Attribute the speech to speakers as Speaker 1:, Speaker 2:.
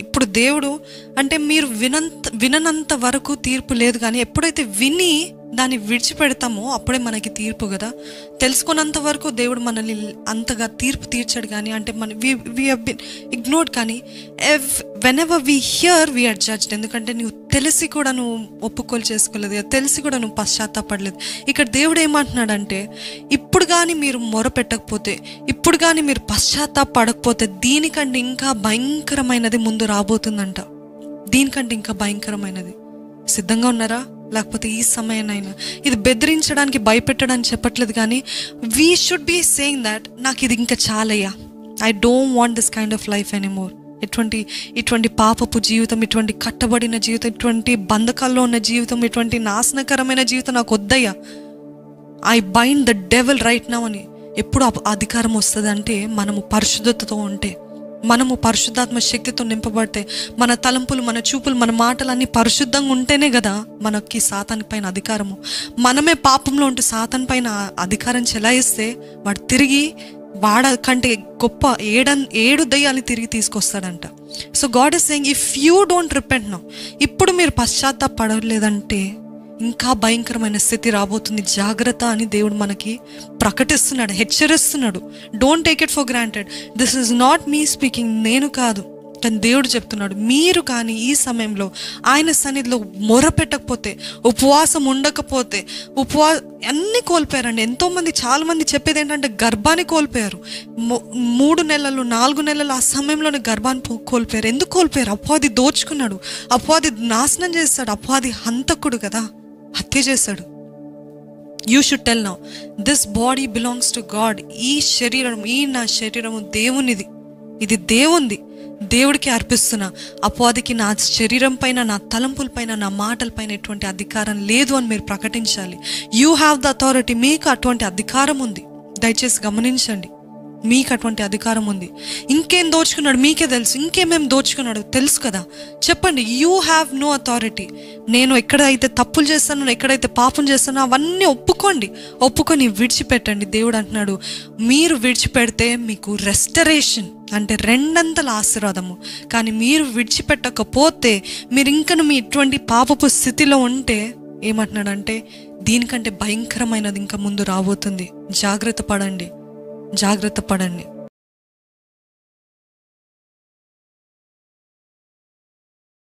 Speaker 1: ఇప్పుడు దేవుడు అంటే మీరు విననంత వరకు తీర్పు లేదు, కానీ ఎప్పుడైతే విని దాన్ని విడిచిపెడతామో అప్పుడే మనకి తీర్పు కదా. తెలుసుకున్నంత వరకు దేవుడు మనల్ని అంతగా తీర్పు తీర్చాడు, కానీ అంటే వీ హ్యావ్ బీన్ ఇగ్నోర్డ్. కానీ whenever we hear we are judged. ఎందుకంటే నువ్వు తెలిసి కూడా నువ్వు ఒప్పుకోలు చేసుకోలేదు, తెలిసి కూడా నువ్వు పశ్చాత్తాపడలేదు. ఇక్కడ దేవుడు ఏమంటున్నాడంటే, ఇప్పుడు కానీ మీరు మొరపెట్టకపోతే, ఇప్పుడు కానీ మీరు పశ్చాత్తాపడకపోతే దీనికంటే ఇంకా భయంకరమైనది ముందు రాబోతుందంట. దీనికంటే ఇంకా భయంకరమైనది. సిద్ధంగా ఉన్నారా? లేకపోతే ఈ సమయానైనా ఇది బెదిరించడానికి, భయపెట్టడానికి చెప్పట్లేదు, కానీ we should be saying that నాకు ఇది ఇంకా చాలయ్యా, I don't want this kind of life anymore. ఇటువంటి పాపపు జీవితం, ఇటువంటి కట్టబడిన జీవితం, ఇటువంటి బంధకాల్లో ఉన్న జీవితం, ఇటువంటి నాశనకరమైన జీవితం నాకు వద్దయ్యా. I bind the devil right now అని. ఎప్పుడు అధికారం వస్తుంది అంటే మనము పరిశుద్ధతతో ఉంటే, మనము పరిశుద్ధాత్మ శక్తితో నింపబడితే, మన తలంపులు, మన చూపులు, మన మాటలు అన్నీ పరిశుద్ధంగా ఉంటేనే కదా మనకి సాతాన్ పైన అధికారము. మనమే పాపంలో ఉంటూ సాతాన్ పైన అధికారం చెలాయిస్తే వాడు తిరిగి కంటే గొప్ప 7 దయ్యాన్ని తిరిగి తీసుకొస్తాడంట. So God is saying, if you don't repent now, ఇప్పుడు మీరు పశ్చాత్తాపడలేదంటే ఇంకా భయంకరమైన స్థితి రాబోతుంది, జాగ్రత్త అని దేవుడు మనకి ప్రకటిస్తున్నాడు, హెచ్చరిస్తున్నాడు. Don't take it for granted. This is not me speaking, నేను కాదు, కానీ దేవుడు చెప్తున్నాడు. మీరు కానీ ఈ సమయంలో ఆయన సన్నిధిలో మొరపెట్టకపోతే, ఉపవాసం ఉండకపోతే, అన్నీ కోల్పోయారండి. ఎంతోమంది, చాలామంది చెప్పేది ఏంటంటే గర్భాన్ని కోల్పోయారు. 3 నెలలు 4 నెలలు ఆ సమయంలోనే గర్భాన్ని కోల్పోయారు. ఎందుకు కోల్పోయారు? అపవాది దోచుకున్నాడు, అపవాది నాశనం చేస్తాడు, అపవాది హంతకుడు కదా, హత్య చేశాడు. You should tell now, this body belongs to God. ఈ శరీరం, నా శరీరము దేవునిది, ఇది దేవుంది, దేవుడికి అర్పిస్తున్నా. అపవాదికి నా శరీరం పైన, నా తలంపుల పైన, నా మాటల పైన ఎటువంటి అధికారం లేదు అని మీరు ప్రకటించాలి. You have the authority. మీకు అటువంటి అధికారం ఉంది. దయచేసి గమనించండి, మీకు అటువంటి అధికారం ఉంది. ఇంకేం దోచుకున్నాడు మీకే తెలుసు, ఇంకేమేం దోచుకున్నాడు తెలుసు కదా. చెప్పండి, యూ హ్యావ్ నో అథారిటీ. నేను ఎక్కడైతే తప్పులు చేస్తానో, ఎక్కడైతే పాపం చేస్తానో అవన్నీ ఒప్పుకొని విడిచిపెట్టండి. దేవుడు అంటున్నాడు, మీరు విడిచిపెడితే మీకు రెస్టరేషన్ అంటే 2 ఆశీర్వాదము. కానీ మీరు విడిచిపెట్టకపోతే, మీరు ఇంకా మీ ఇటువంటి పాపపు స్థితిలో ఉంటే ఏమంటున్నాడంటే దీనికంటే భయంకరమైనది ఇంకా ముందు రాబోతుంది. జాగ్రత్త పడండి.